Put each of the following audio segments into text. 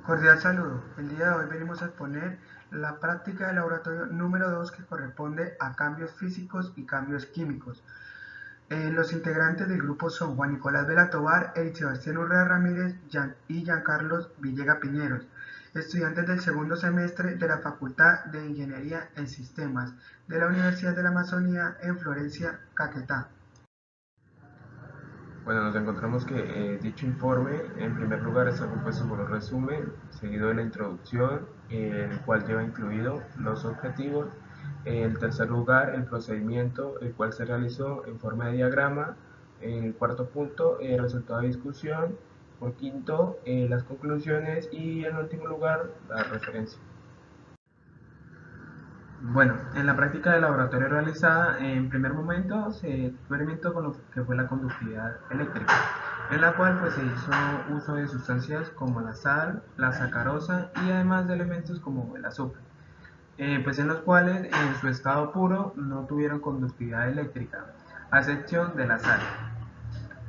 Cordial saludo. El día de hoy venimos a exponer la práctica de laboratorio número 2 que corresponde a cambios físicos y cambios químicos. Los integrantes del grupo son Juan Nicolás Vela Tovar, Eric Sebastián Urrea Ramírez y Giancarlos Villega Piñeros, estudiantes del segundo semestre de la Facultad de Ingeniería en Sistemas de la Universidad de la Amazonía en Florencia, Caquetá. Bueno, nos encontramos que dicho informe, en primer lugar, está compuesto por un resumen, seguido de la introducción, el cual lleva incluido los objetivos. En tercer lugar, el procedimiento, el cual se realizó en forma de diagrama. En cuarto punto, el resultado de discusión. Por quinto, las conclusiones. Y en último lugar, la referencia. Bueno, en la práctica de laboratorio realizada, en primer momento se experimentó con lo que fue la conductividad eléctrica, en la cual pues, se hizo uso de sustancias como la sal, la sacarosa y además de elementos como el azufre, pues en los cuales en su estado puro no tuvieron conductividad eléctrica, a excepción de la sal.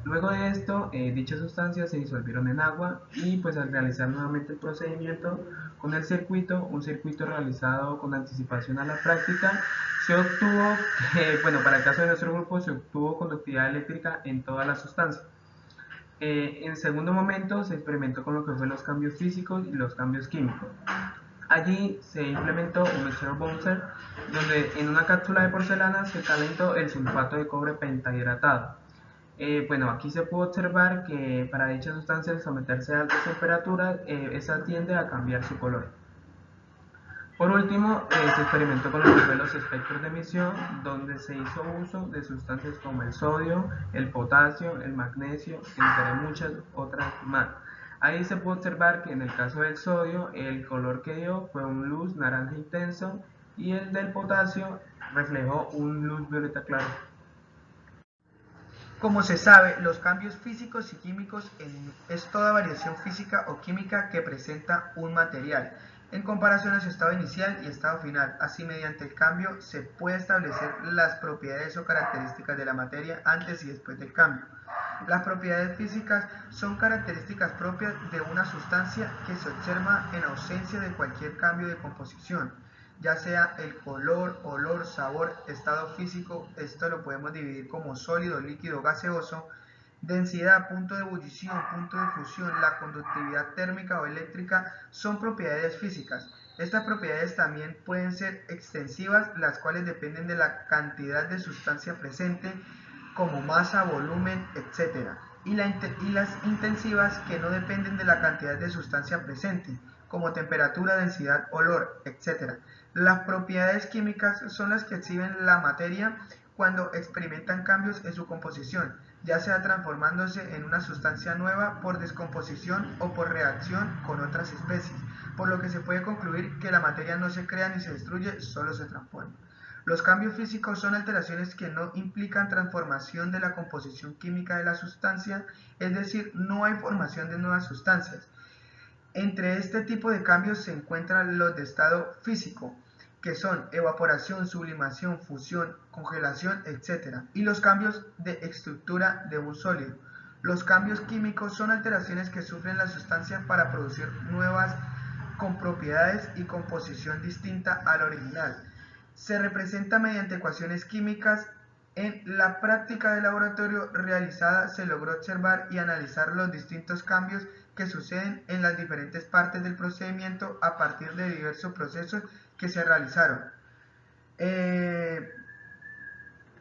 Luego de esto, dichas sustancias se disolvieron en agua y pues al realizar nuevamente el procedimiento con el circuito, un circuito realizado con anticipación a la práctica, se obtuvo, bueno, para el caso de nuestro grupo, se obtuvo conductividad eléctrica en todas las sustancias. En segundo momento se experimentó con lo que fueron los cambios físicos y los cambios químicos. Allí se implementó un mixture bouncer donde en una cápsula de porcelana se calentó el sulfato de cobre pentahidratado. Bueno, aquí se puede observar que para dicha sustancia al someterse a altas temperaturas, esta tiende a cambiar su color. Por último, se experimentó con los espectros de emisión, donde se hizo uso de sustancias como el sodio, el potasio, el magnesio, entre muchas otras más. Ahí se puede observar que en el caso del sodio, el color que dio fue un luz naranja intenso y el del potasio reflejó un luz violeta claro. Como se sabe, los cambios físicos y químicos es toda variación física o química que presenta un material en comparación a su estado inicial y estado final. Así, mediante el cambio se puede establecer las propiedades o características de la materia antes y después del cambio. Las propiedades físicas son características propias de una sustancia que se observa en ausencia de cualquier cambio de composición, ya sea el color, olor, sabor, estado físico. Esto lo podemos dividir como sólido, líquido, gaseoso, densidad, punto de ebullición, punto de fusión, la conductividad térmica o eléctrica son propiedades físicas. Estas propiedades también pueden ser extensivas, las cuales dependen de la cantidad de sustancia presente, como masa, volumen, etc. Y las intensivas, que no dependen de la cantidad de sustancia presente, como temperatura, densidad, olor, etc. Las propiedades químicas son las que exhiben la materia cuando experimentan cambios en su composición, ya sea transformándose en una sustancia nueva por descomposición o por reacción con otras especies, por lo que se puede concluir que la materia no se crea ni se destruye, solo se transforma. Los cambios físicos son alteraciones que no implican transformación de la composición química de la sustancia, es decir, no hay formación de nuevas sustancias. Entre este tipo de cambios se encuentran los de estado físico, que son evaporación, sublimación, fusión, congelación, etc. Y los cambios de estructura de un sólido. Los cambios químicos son alteraciones que sufren las sustancias para producir nuevas con propiedades y composición distinta a la original. Se representa mediante ecuaciones químicas. En la práctica de laboratorio realizada se logró observar y analizar los distintos cambios que suceden en las diferentes partes del procedimiento a partir de diversos procesos que se realizaron.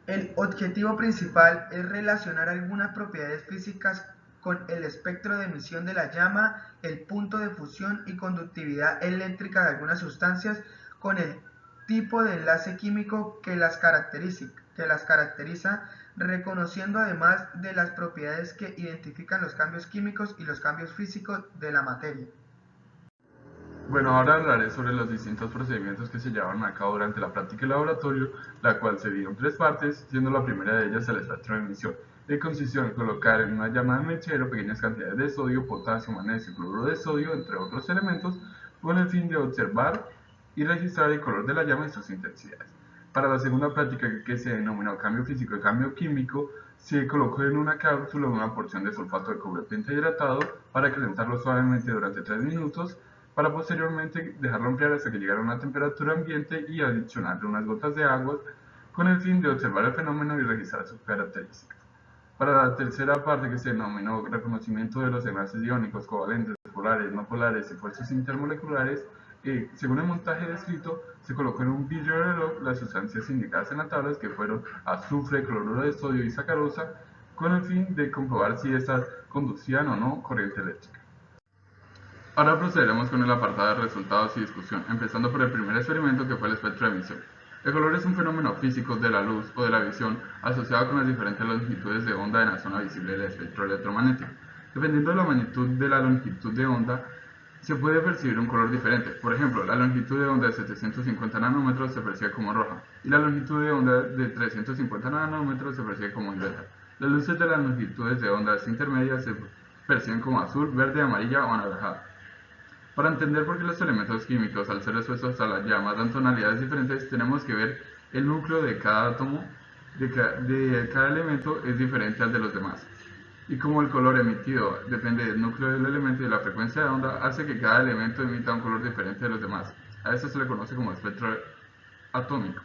El objetivo principal es relacionar algunas propiedades físicas con el espectro de emisión de la llama, el punto de fusión y conductividad eléctrica de algunas sustancias con el tipo de enlace químico que las caracteriza, reconociendo además de las propiedades que identifican los cambios químicos y los cambios físicos de la materia. Bueno, ahora hablaré sobre los distintos procedimientos que se llevaron a cabo durante la práctica de laboratorio, la cual se dividió en tres partes, siendo la primera de ellas el espectro de emisión, que consistió en colocar en una llama de mechero pequeñas cantidades de sodio, potasio, magnesio, cloruro de sodio, entre otros elementos, con el fin de observar y registrar el color de la llama y sus intensidades. Para la segunda práctica, que se denominó cambio físico y cambio químico, se colocó en una cápsula una porción de sulfato de cobre pentahidratado para calentarlo suavemente durante 3 minutos, para posteriormente dejarlo enfriar hasta que llegara a una temperatura ambiente y adicionarle unas gotas de agua con el fin de observar el fenómeno y registrar sus características. Para la tercera parte, que se denominó reconocimiento de los enlaces iónicos, covalentes, polares, no polares y fuerzas intermoleculares, según el montaje descrito, se colocó en un vidrio reloj las sustancias indicadas en las tablas, que fueron azufre, cloruro de sodio y sacarosa, con el fin de comprobar si estas conducían o no corriente eléctrica. Ahora procederemos con el apartado de resultados y discusión, empezando por el primer experimento, que fue el espectro de emisión. El color es un fenómeno físico de la luz o de la visión asociado con las diferentes longitudes de onda en la zona visible del espectro electromagnético. Dependiendo de la magnitud de la longitud de onda, se puede percibir un color diferente. Por ejemplo, la longitud de onda de 750 nanómetros se percibe como roja y la longitud de onda de 350 nanómetros se percibe como violeta. Las luces de las longitudes de ondas intermedias se perciben como azul, verde, amarilla o anaranjada. Para entender por qué los elementos químicos, al ser expuestos a las llamas, dan tonalidades diferentes, tenemos que ver el núcleo de cada átomo, de cada elemento es diferente al de los demás. Y como el color emitido depende del núcleo del elemento y de la frecuencia de onda, hace que cada elemento emita un color diferente de los demás. A esto se le conoce como espectro atómico.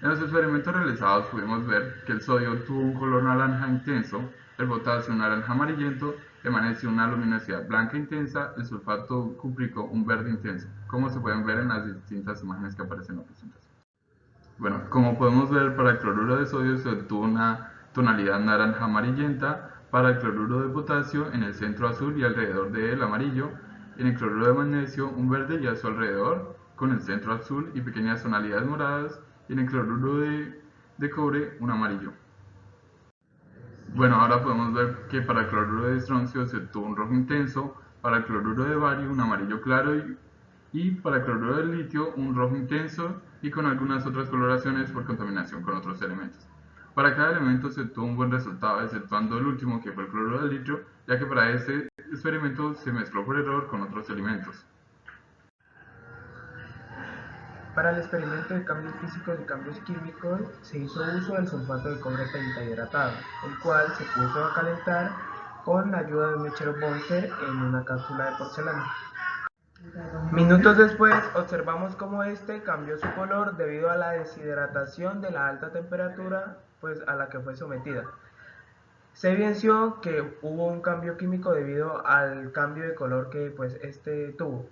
En los experimentos realizados pudimos ver que el sodio tuvo un color naranja intenso, el potasio un naranja amarillento, el magnesio una luminosidad blanca intensa, el sulfato cúprico un verde intenso, como se pueden ver en las distintas imágenes que aparecen en la presentación. Bueno, como podemos ver, para el cloruro de sodio se obtuvo una tonalidad naranja amarillenta, para el cloruro de potasio en el centro azul y alrededor de él amarillo, en el cloruro de magnesio un verde y a su alrededor con el centro azul y pequeñas tonalidades moradas, y en el cloruro de cobre un amarillo. Bueno, ahora podemos ver que para el cloruro de estroncio se obtuvo un rojo intenso, para el cloruro de bario un amarillo claro y para el cloruro de litio un rojo intenso y con algunas otras coloraciones por contaminación con otros elementos. Para cada elemento se obtuvo un buen resultado, exceptuando el último, que fue el cloruro de litio, ya que para este experimento se mezcló por error con otros elementos. Para el experimento de cambios físicos y cambios químicos se hizo uso del sulfato de cobre pentahidratado, el cual se puso a calentar con la ayuda de un mechero Bunsen en una cápsula de porcelana. Minutos después observamos cómo este cambió su color debido a la deshidratación de la alta temperatura a la que fue sometida. Se evidenció que hubo un cambio químico debido al cambio de color que este tuvo.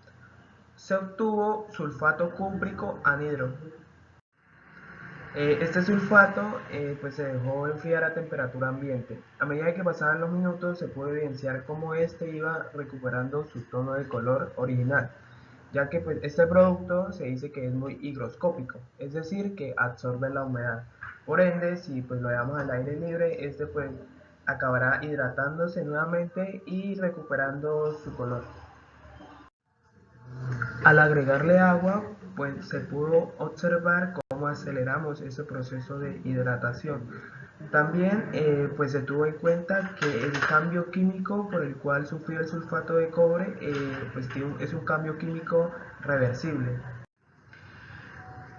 Se obtuvo sulfato cúprico anhidro. Este sulfato se dejó enfriar a temperatura ambiente. A medida que pasaban los minutos se pudo evidenciar cómo este iba recuperando su tono de color original, ya que este producto se dice que es muy higroscópico, es decir, que absorbe la humedad. Por ende, si lo dejamos al aire libre, este acabará hidratándose nuevamente y recuperando su color. Al agregarle agua, se pudo observar cómo aceleramos ese proceso de hidratación. También se tuvo en cuenta que el cambio químico por el cual sufrió el sulfato de cobre es un cambio químico reversible.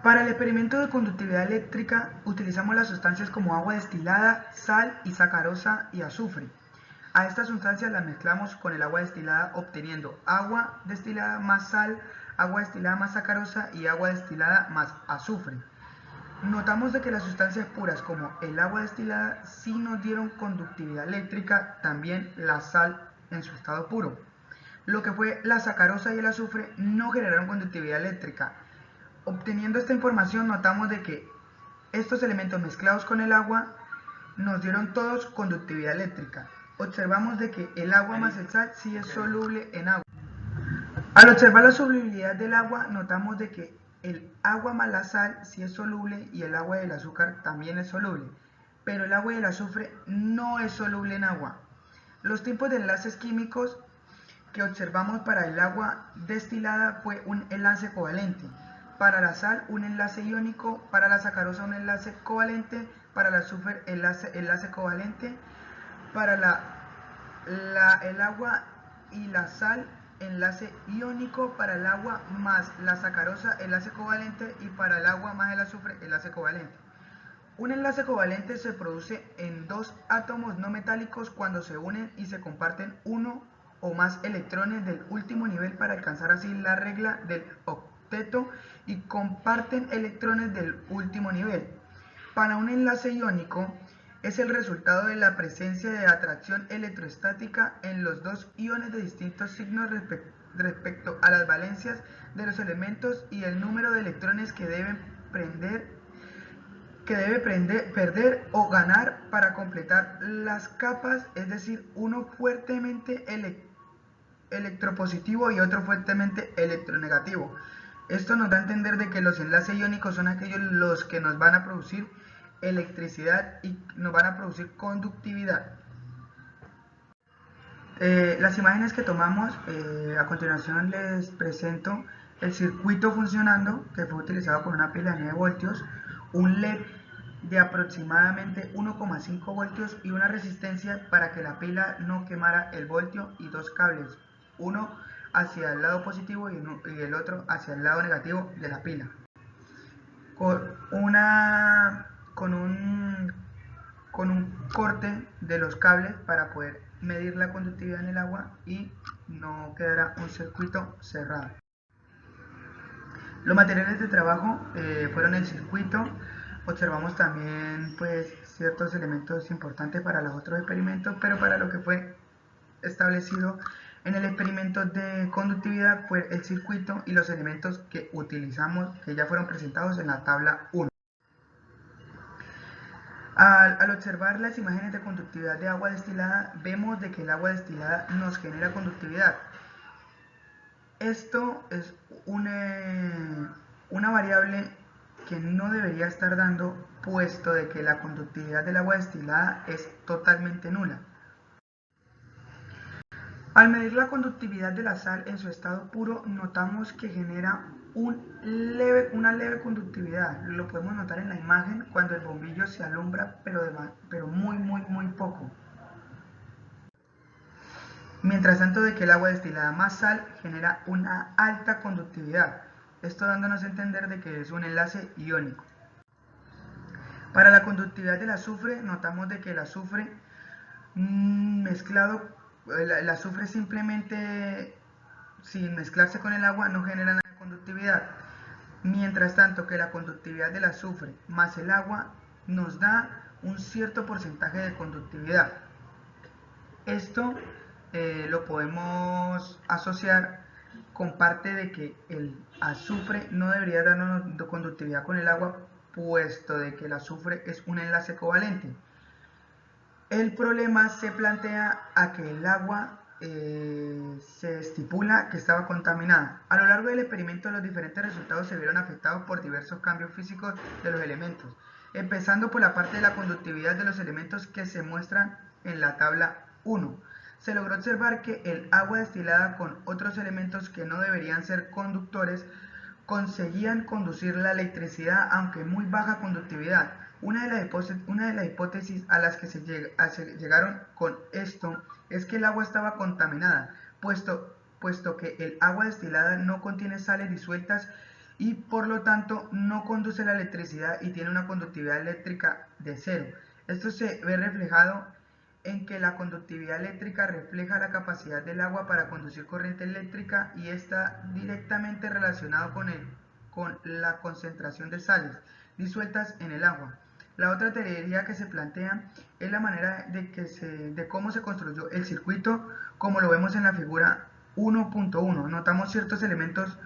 Para el experimento de conductividad eléctrica utilizamos las sustancias como agua destilada, sal y sacarosa y azufre. A estas sustancias las mezclamos con el agua destilada obteniendo agua destilada más sal, agua destilada más sacarosa y agua destilada más azufre. Notamos de que las sustancias puras como el agua destilada sí nos dieron conductividad eléctrica, también la sal en su estado puro. Lo que fue la sacarosa y el azufre no generaron conductividad eléctrica. Obteniendo esta información notamos de que estos elementos mezclados con el agua nos dieron todos conductividad eléctrica. Observamos de que el agua más el sal sí es soluble en agua. Al observar la solubilidad del agua notamos de que el agua más la sal sí es soluble y el agua y el azúcar también es soluble, pero el agua y el azufre no es soluble en agua. Los tipos de enlaces químicos que observamos para el agua destilada fue un enlace covalente, para la sal un enlace iónico, para la sacarosa un enlace covalente, para el azufre enlace covalente, para el agua y la sal enlace iónico para el agua más la sacarosa, enlace covalente, y para el agua más el azufre, enlace covalente. Un enlace covalente se produce en dos átomos no metálicos cuando se unen y se comparten uno o más electrones del último nivel para alcanzar así la regla del octeto y comparten electrones del último nivel. Para un enlace iónico es el resultado de la presencia de atracción electrostática en los dos iones de distintos signos respecto a las valencias de los elementos y el número de electrones que debe perder o ganar para completar las capas, es decir, uno fuertemente electropositivo y otro fuertemente electronegativo. Esto nos da a entender de que los enlaces iónicos son aquellos los que nos van a producir electricidad y nos van a producir conductividad. Las imágenes que tomamos, a continuación les presento el circuito funcionando, que fue utilizado con una pila de 9 voltios, un LED de aproximadamente 1,5 voltios y una resistencia para que la pila no quemara el voltio, y dos cables, uno hacia el lado positivo y el otro hacia el lado negativo de la pila, con un corte de los cables para poder medir la conductividad en el agua y no quedará un circuito cerrado. Los materiales de trabajo fueron el circuito. Observamos también pues ciertos elementos importantes para los otros experimentos, pero para lo que fue establecido en el experimento de conductividad fue el circuito y los elementos que utilizamos, que ya fueron presentados en la tabla 1. Al observar las imágenes de conductividad de agua destilada, vemos de que el agua destilada nos genera conductividad. Esto es una variable que no debería estar dando, puesto de que la conductividad del agua destilada es totalmente nula. Al medir la conductividad de la sal en su estado puro, notamos que genera una leve conductividad. Lo podemos notar en la imagen cuando el bombillo se alumbra, pero muy poco. Mientras tanto de que el agua destilada más sal genera una alta conductividad, esto dándonos a entender de que es un enlace iónico. Para la conductividad del azufre, notamos de que el azufre el azufre simplemente sin mezclarse con el agua no genera nada de conductividad, mientras tanto que la conductividad del azufre más el agua nos da un cierto porcentaje de conductividad. Esto lo podemos asociar con parte de que el azufre no debería darnos conductividad con el agua, puesto de que el azufre es un enlace covalente. El problema se plantea a que el agua se estipula que estaba contaminada. A lo largo del experimento, los diferentes resultados se vieron afectados por diversos cambios físicos de los elementos, empezando por la parte de la conductividad de los elementos que se muestran en la tabla 1. Se logró observar que el agua destilada con otros elementos que no deberían ser conductores conseguían conducir la electricidad, aunque muy baja conductividad. Una de las hipótesis a las que se llegaron con esto es que el agua estaba contaminada, puesto que el agua destilada no contiene sales disueltas y por lo tanto no conduce la electricidad y tiene una conductividad eléctrica de 0. Esto se ve reflejado en que la conductividad eléctrica refleja la capacidad del agua para conducir corriente eléctrica y está directamente relacionado con la concentración de sales disueltas en el agua. La otra teoría que se plantea es la manera de cómo se construyó el circuito, como lo vemos en la figura 1.1. Notamos ciertos elementos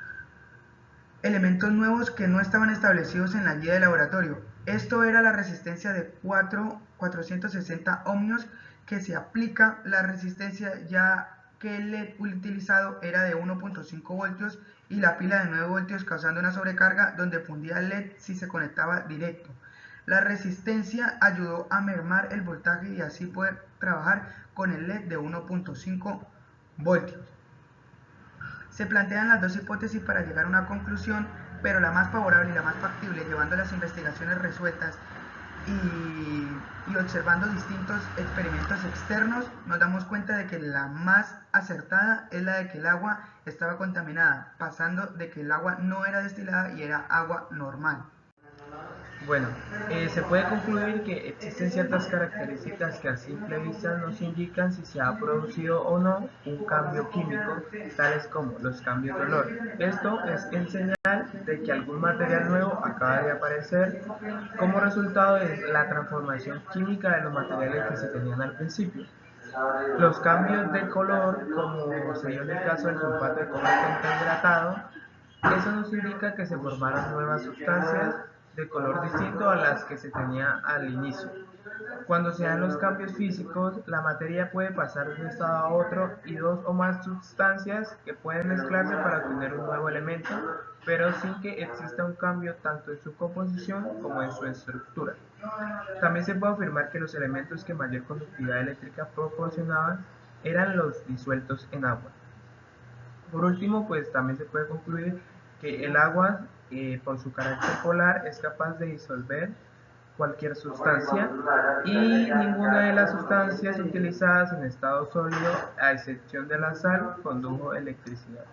nuevos que no estaban establecidos en la guía de laboratorio. Esto era la resistencia de 460 ohmios, que se aplica la resistencia ya que el LED utilizado era de 1.5 voltios y la pila de 9 voltios, causando una sobrecarga donde fundía el LED si se conectaba directo. La resistencia ayudó a mermar el voltaje y así poder trabajar con el LED de 1.5 voltios. Se plantean las dos hipótesis para llegar a una conclusión, pero la más favorable y la más factible, llevando las investigaciones resueltas y observando distintos experimentos externos, nos damos cuenta de que la más acertada es la de que el agua estaba contaminada, pasando de que el agua no era destilada y era agua normal. Bueno, se puede concluir que existen ciertas características que a simple vista nos indican si se ha producido o no un cambio químico, tales como los cambios de olor. Esto es en señal de que algún material nuevo acaba de aparecer como resultado de la transformación química de los materiales que se tenían al principio. Los cambios de color, como se dio en el caso del sulfato de cobre hidratado, eso nos indica que se formaron nuevas sustancias de color distinto a las que se tenía al inicio. Cuando se dan los cambios físicos, la materia puede pasar de un estado a otro y dos o más sustancias que pueden mezclarse para obtener un nuevo elemento, pero sin que exista un cambio tanto en su composición como en su estructura. También se puede afirmar que los elementos que mayor conductividad eléctrica proporcionaban eran los disueltos en agua. Por último, pues también se puede concluir que el agua, por su carácter polar, es capaz de disolver cualquier sustancia y ninguna de las sustancias utilizadas en estado sólido, a excepción de la sal, condujo electricidad.